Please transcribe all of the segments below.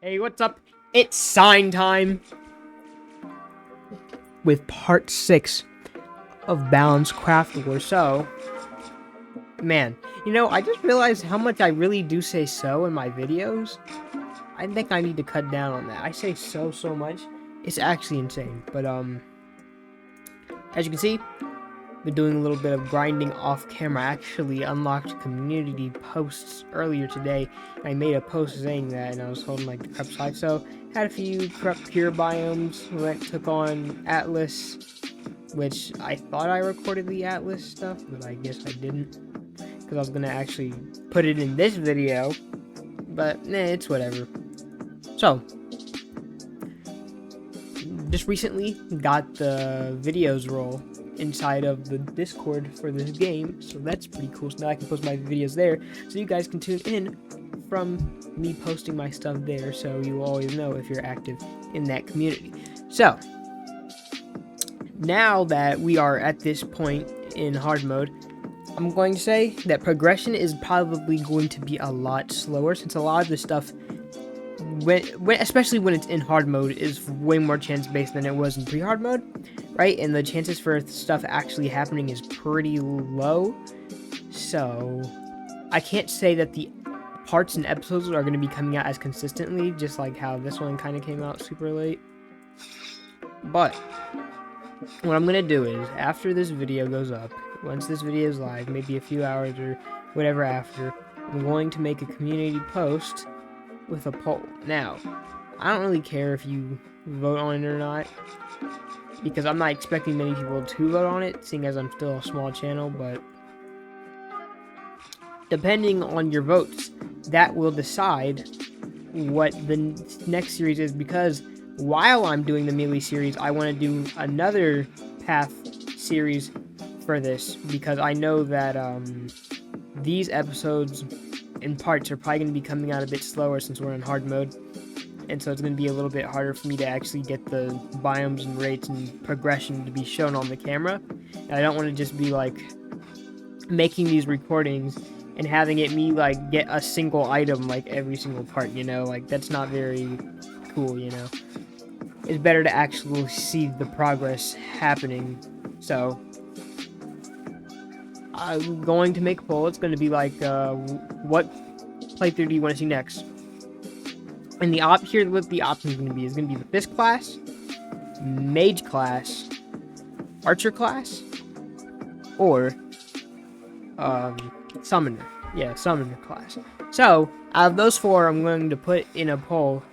Hey, what's up? It's sign time! With part 6 of Balanced CraftWars. So, man, I just realized how much I really do say so in my videos. I think I need to cut down on that. I say so much. It's actually insane. But, as you can see, been doing a little bit of grinding off camera. I actually unlocked community posts earlier today. I made a post saying that, and I was holding like the corrupt side. So had a few corrupt pure biomes. Took on Atlas, which I thought I recorded the Atlas stuff, but I guess I didn't, because I was gonna actually put it in this video. But it's whatever. So just recently got the videos role inside of the Discord for this game, so that's pretty cool. So now I can post my videos there, so you guys can tune in from me posting my stuff there, so you always know if you're active in that community. So now that we are at this point in hard mode, I'm going to say that progression is probably going to be a lot slower, since a lot of the stuff, especially when it's in hard mode, is way more chance based than it was in pre-hard mode, right? And the chances for stuff actually happening is pretty low. So I can't say that the parts and episodes are going to be coming out as consistently, just like how this one kind of came out super late. But what I'm going to do is, after this video goes up, once this video is live, maybe a few hours or whatever after, I'm going to make a community post with a poll. Now, I don't really care if you vote on it or not, because I'm not expecting many people to vote on it, seeing as I'm still a small channel, but depending on your votes, that will decide what the next series is, because while I'm doing the Melee series, I want to do another path series for this, because I know that these episodes in parts are probably going to be coming out a bit slower since we're in hard mode, and so it's going to be a little bit harder for me to actually get the biomes and rates and progression to be shown on the camera. And I don't want to just be like making these recordings and having it me like get a single item like every single part, like that's not very cool. It's better to actually see the progress happening. So I'm going to make a poll. It's going to be like, what playthrough do you want to see next? And here's what the options are going to be. It's going to be the Fist class, Mage class, Archer class, or Summoner. Yeah, Summoner class. So out of those four, I'm going to put in a poll,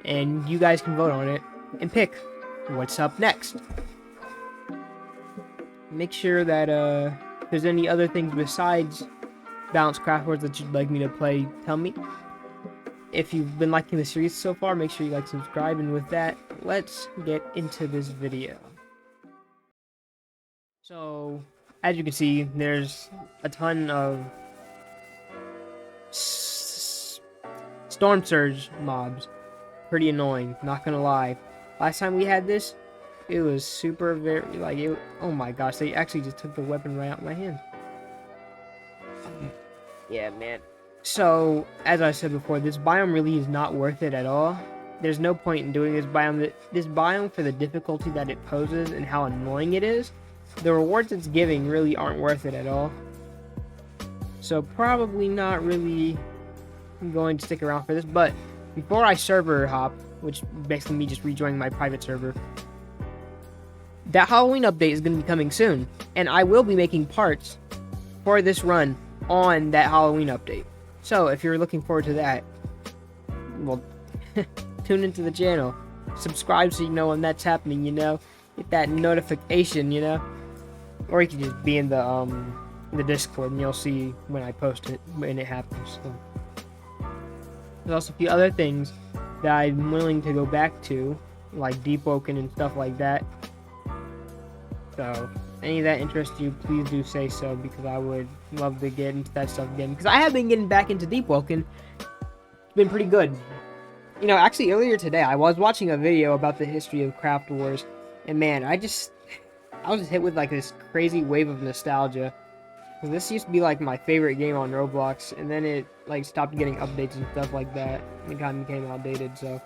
and you guys can vote on it and pick what's up next. Make sure that if there's any other things besides Balanced CraftWars that you'd like me to play, tell me. If you've been liking the series so far, make sure you like, subscribe, and with that, let's get into this video. So, as you can see, there's a ton of Storm Surge mobs. Pretty annoying, not gonna lie. Last time we had this, it was super, oh my gosh, they actually just took the weapon right out of my hand. Yeah, man. So, as I said before, this biome really is not worth it at all. There's no point in doing this biome. This biome, for the difficulty that it poses and how annoying it is, the rewards it's giving really aren't worth it at all. So, probably not really going to stick around for this. But before I server hop, which basically me just rejoining my private server, that Halloween update is going to be coming soon, and I will be making parts for this run on that Halloween update. So if you're looking forward to that, well, tune into the channel, subscribe so you know when that's happening, get that notification, or you can just be in the Discord and you'll see when I post it, when it happens. So there's also a few other things that I'm willing to go back to, like Deep Woken and stuff like that. So, any of that interests you, please do say so, because I would love to get into that stuff again. Because I have been getting back into Deep Woken. It's been pretty good. Actually, earlier today, I was watching a video about the history of CraftWars. And man, I was hit with like this crazy wave of nostalgia. This used to be like my favorite game on Roblox, and then it like stopped getting updates and stuff like that. It kind of became outdated, so.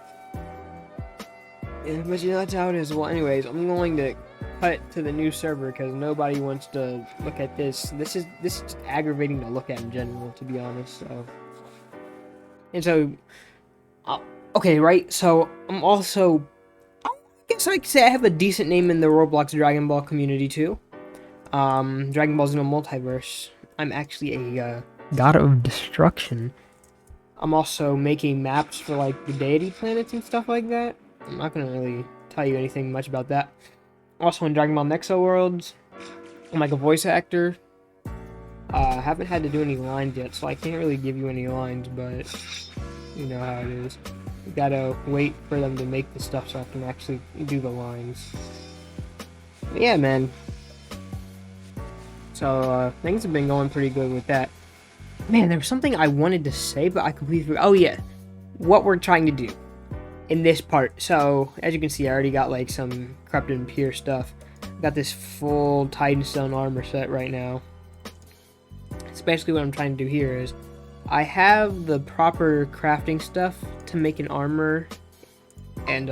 Yeah, but that's how it is. Well, anyways, I'm going to cut to the new server because nobody wants to look at this. This is just aggravating to look at in general, to be honest. So, and so, okay, right. So I'm also, I guess I could say I have a decent name in the Roblox Dragon Ball community too. Dragon Ball Xeno Multiverse. I'm actually a god of destruction. I'm also making maps for like the deity planets and stuff like that. I'm not gonna really tell you anything much about that. Also in Dragon Ball Nexo Worlds, I'm like a voice actor. Haven't had to do any lines yet, so I can't really give you any lines, but you know how it is. You gotta wait for them to make the stuff so I can actually do the lines. But yeah, man. So, things have been going pretty good with that. Man, there was something I wanted to say, but I completely forgot. Oh, yeah. What we're trying to do in this part. So, as you can see, I already got, like, some corrupted and pure stuff. Got this full Titanstone armor set right now. Especially what I'm trying to do here is, I have the proper crafting stuff to make an armor. And,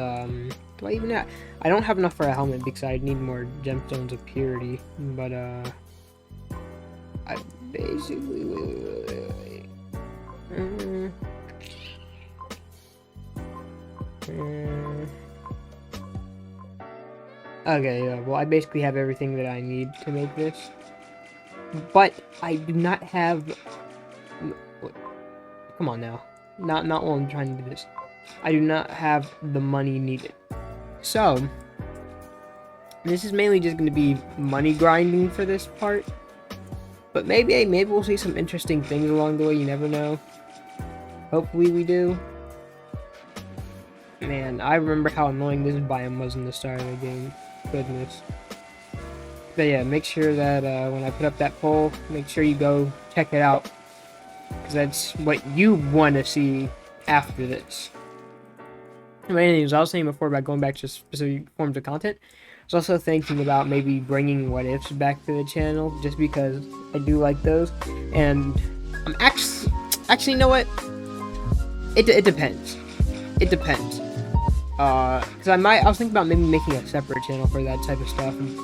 do I even have... I don't have enough for a helmet because I need more gemstones of purity. But, I basically wait. Okay, yeah, well, I basically have everything that I need to make this, but I do not have. Come on now, not while I'm trying to do this. I do not have the money needed, so this is mainly just going to be money grinding for this part. But maybe we'll see some interesting things along the way, you never know. Hopefully we do. Man, I remember how annoying this biome was in the start of the game. Goodness. But yeah, make sure that when I put up that poll, make sure you go check it out. Because that's what you want to see after this. But anyways, I was saying before about going back to specific forms of content. I was also thinking about maybe bringing what ifs back to the channel, just because I do like those. And I'm actually, you know what? It depends. It depends. Cause I was thinking about maybe making a separate channel for that type of stuff. And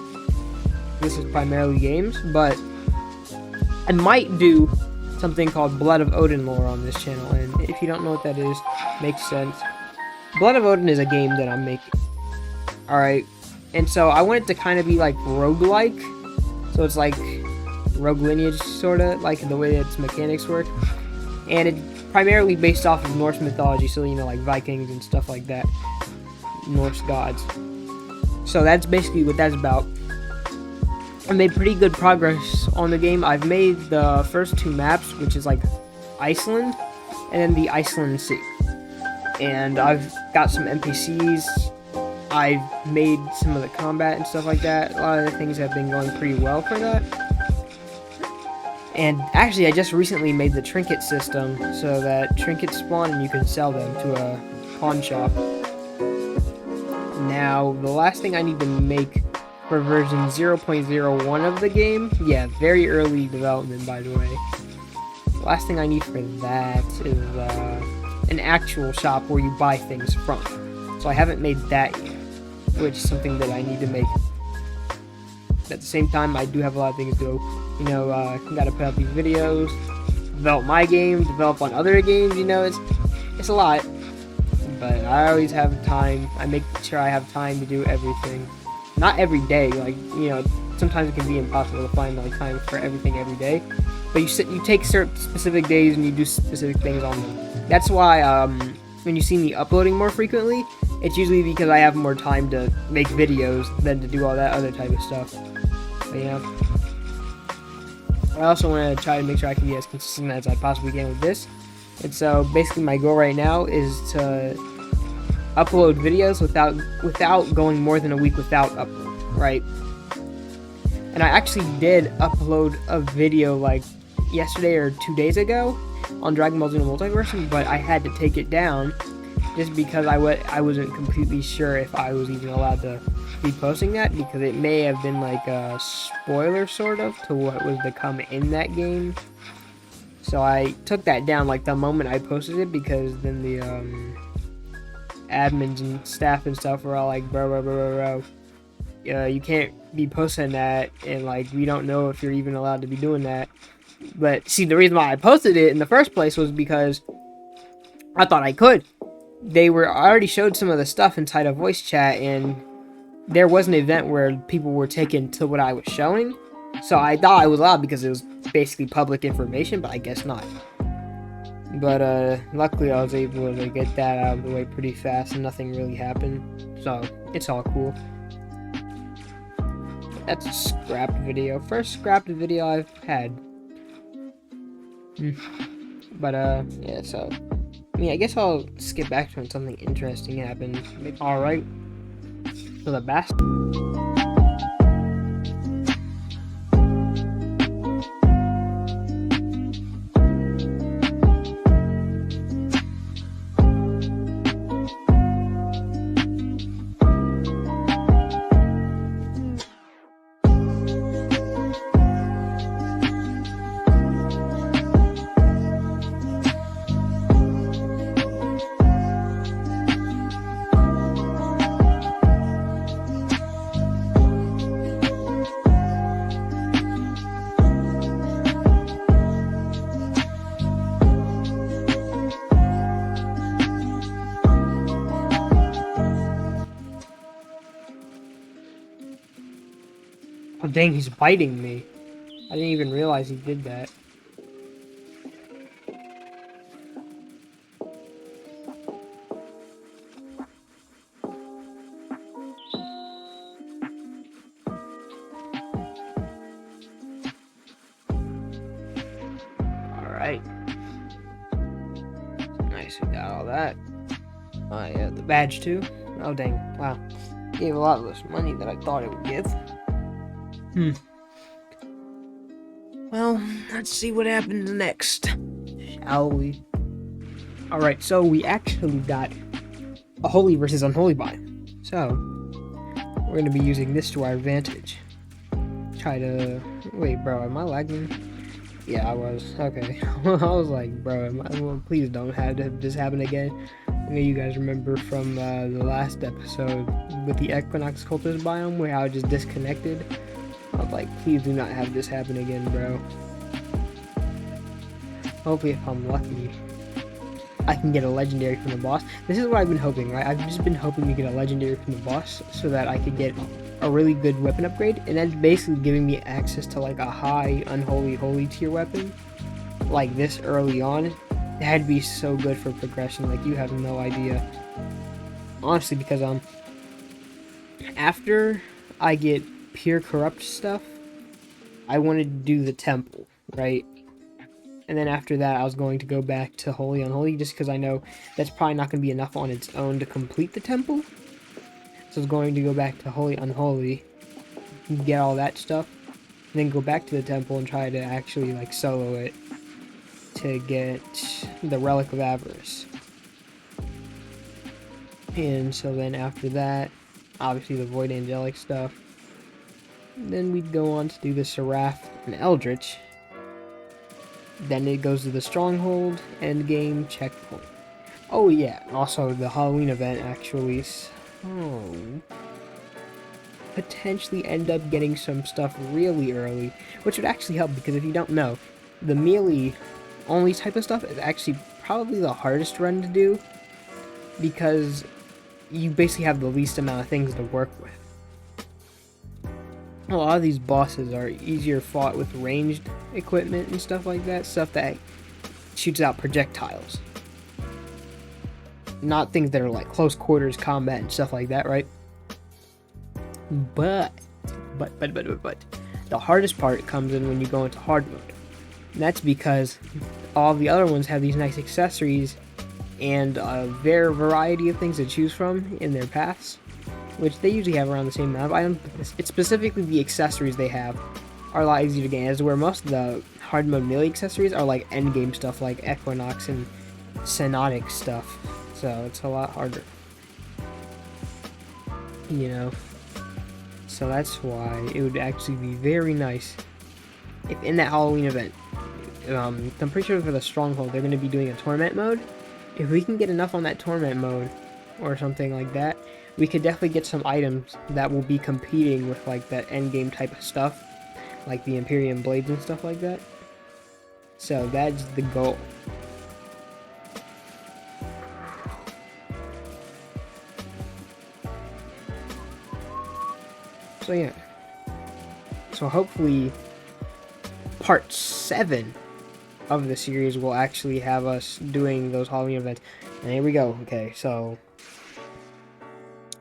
this is primarily games, but I might do something called Blood of Odin lore on this channel. And if you don't know what that is, makes sense. Blood of Odin is a game that I'm making. All right. And so I want it to kind of be like roguelike. So it's like rogue lineage, sort of, like the way its mechanics work. And it's primarily based off of Norse mythology, so, you know, like Vikings and stuff like that. Norse gods. So that's basically what that's about. I made pretty good progress on the game. I've made the first 2 maps, which is like Iceland, and then the Iceland Sea. And I've got some NPCs. I've made some of the combat and stuff like that. A lot of the things have been going pretty well for that. And actually, I just recently made the trinket system so that trinkets spawn and you can sell them to a pawn shop. Now, the last thing I need to make for version 0.01 of the game, yeah, very early development, by the way. The last thing I need for that is an actual shop where you buy things from. So I haven't made that yet, which is something that I need to make. At the same time, I do have a lot of things to do. You know, gotta put out these videos, develop my game, develop on other games, you know, it's a lot. But I always have time. I make sure I have time to do everything. Not every day, like, you know, sometimes it can be impossible to find like time for everything every day. But you take certain specific days and you do specific things on them. That's why when you see me uploading more frequently, it's usually because I have more time to make videos than to do all that other type of stuff. But yeah. I also want to try to make sure I can be as consistent as I possibly can with this. And so basically my goal right now is to upload videos without going more than a week without upload, right? And I actually did upload a video like yesterday or 2 days ago on Dragon Ball Xeno Multiverse, but I had to take it down just because I wasn't completely sure if I was even allowed to be posting that, because it may have been like a spoiler sort of to what was to come in that game. So I took that down like the moment I posted it, because then the admins and staff and stuff were all like, bro, you can't be posting that, and like we don't know if you're even allowed to be doing that. But see, the reason why I posted it in the first place was because I thought I could. I already showed some of the stuff inside of voice chat, and there was an event where people were taken to what I was showing. So I thought I was allowed because it was basically public information, but I guess not. But luckily I was able to get that out of the way pretty fast and nothing really happened. So it's all cool. That's a scrapped video. First scrapped video I've had. But yeah, so I mean, I guess I'll skip back to when something interesting happened. Alright. So the Basilisk. Oh dang, he's biting me. I didn't even realize he did that. Alright. Nice, we got all that. Oh yeah, the badge too. Oh dang, wow. Gave a lot less money than I thought it would give. Well, let's see what happens next, shall we? Alright, so we actually got a holy versus unholy biome. So, we're going to be using this to our advantage. Try to... Wait, bro, am I lagging? Yeah, I was. Okay. I was like, bro, well, please don't have this happen again. I know you guys remember from the last episode with the Equinox Cultist biome where I just disconnected. I was like, please do not have this happen again, bro. Hopefully, if I'm lucky, I can get a legendary from the boss. This is what I've been hoping, right? I've just been hoping to get a legendary from the boss so that I could get a really good weapon upgrade, and that's basically giving me access to like a high unholy holy tier weapon like this early on. That'd be so good for progression, like you have no idea. Honestly, because after I get pure corrupt stuff, I wanted to do the temple, right? And then after that, I was going to go back to holy unholy, just because I know that's probably not going to be enough on its own to complete the temple. So I was going to go back to holy unholy, get all that stuff, and then go back to the temple and try to actually like solo it to get the Relic of Avarice. And so then after that, obviously the Void Angelic stuff. Then we'd go on to do the Seraph and Eldritch. Then it goes to the Stronghold, Endgame, Checkpoint. Oh yeah, also the Halloween event actually. So, potentially end up getting some stuff really early, which would actually help, because if you don't know, the melee only type of stuff is actually probably the hardest run to do, because you basically have the least amount of things to work with. A lot of these bosses are easier fought with ranged equipment and stuff like that, stuff that shoots out projectiles. Not things that are like close quarters combat and stuff like that, right? But the hardest part comes in when you go into hard mode. And that's because all the other ones have these nice accessories and a variety of things to choose from in their paths, which they usually have around the same amount of items. It's specifically the accessories they have are a lot easier to gain, as where most of the hard mode melee accessories are like endgame stuff like Equinox and Cenotic stuff. So it's a lot harder. You know? So that's why it would actually be very nice if in that Halloween event, I'm pretty sure for the Stronghold, they're going to be doing a Torment mode. If we can get enough on that Torment mode, or something like that, we could definitely get some items that will be competing with, like, that endgame type of stuff, like the Imperium Blades and stuff like that. So that's the goal. So yeah. So hopefully part 7 of the series will actually have us doing those Halloween events. And here we go. Okay, so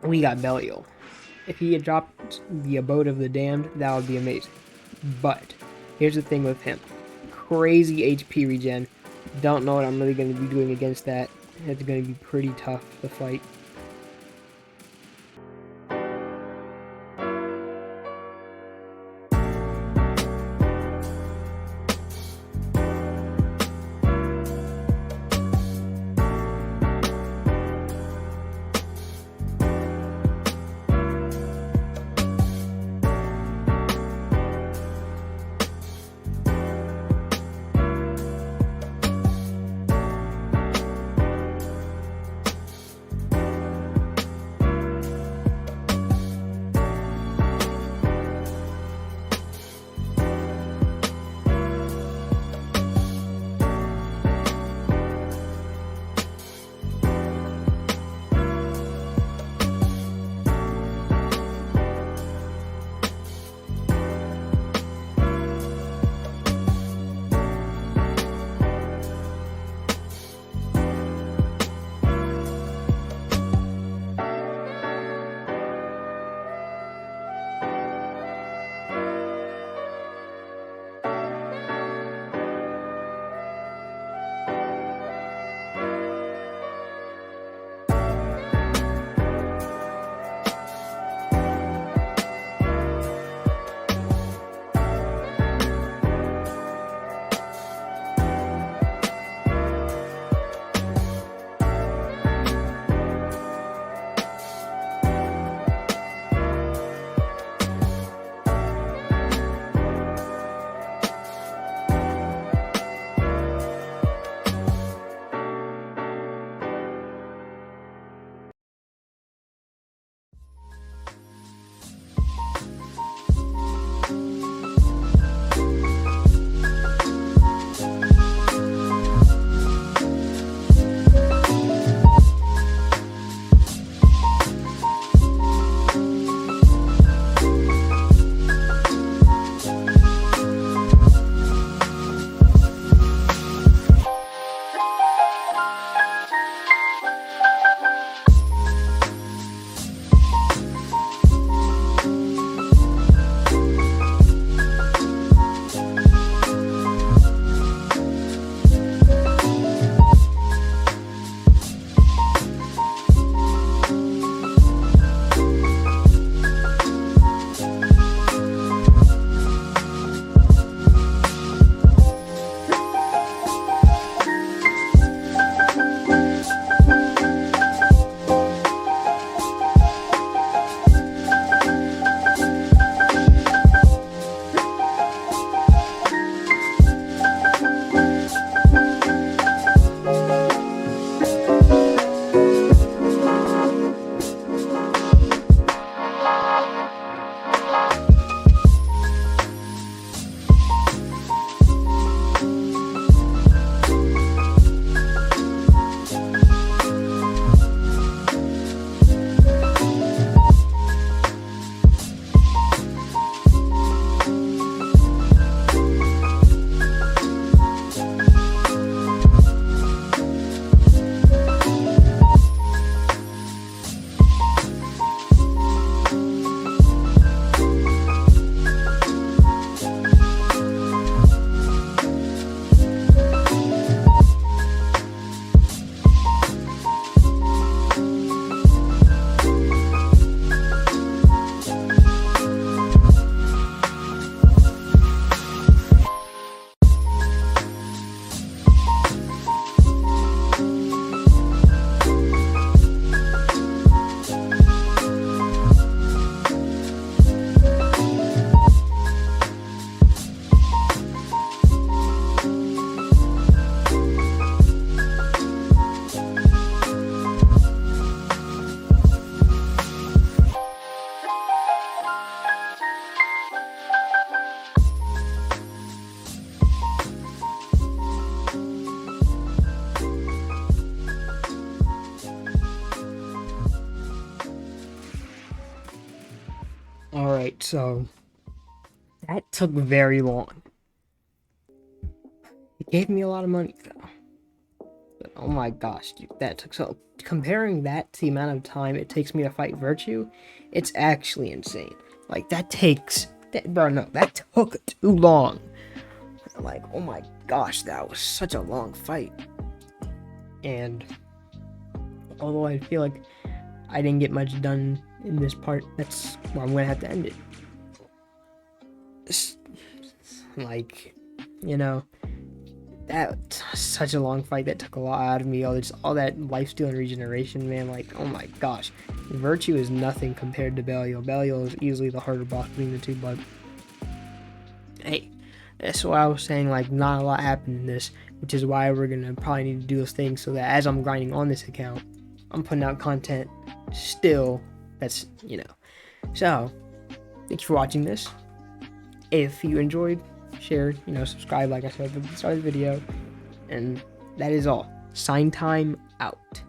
we got Belial. If he had dropped the Abode of the Damned, that would be amazing. But here's the thing with him. Crazy HP regen. Don't know what I'm really going to be doing against that. It's going to be pretty tough to fight. Alright, so that took very long. It gave me a lot of money though. But oh my gosh, dude, that took so... Comparing that to the amount of time it takes me to fight Virtue, it's actually insane. Like, that takes... Bro, no, that took too long. Like, oh my gosh, that was such a long fight. And although I feel like I didn't get much done in this part, that's where I'm gonna have to end it. Like, you know, that's such a long fight that took a lot out of me. All that lifesteal and regeneration, man. Like, oh my gosh, Virtue is nothing compared to Belial. Belial is easily the harder boss between the two, but hey, that's why I was saying, like, not a lot happened in this, which is why we're gonna probably need to do those things so that as I'm grinding on this account, I'm putting out content still that's, you know. So, thanks for watching this. If you enjoyed, share, you know, subscribe like I said at the start of the video. And that is all. Sign time out.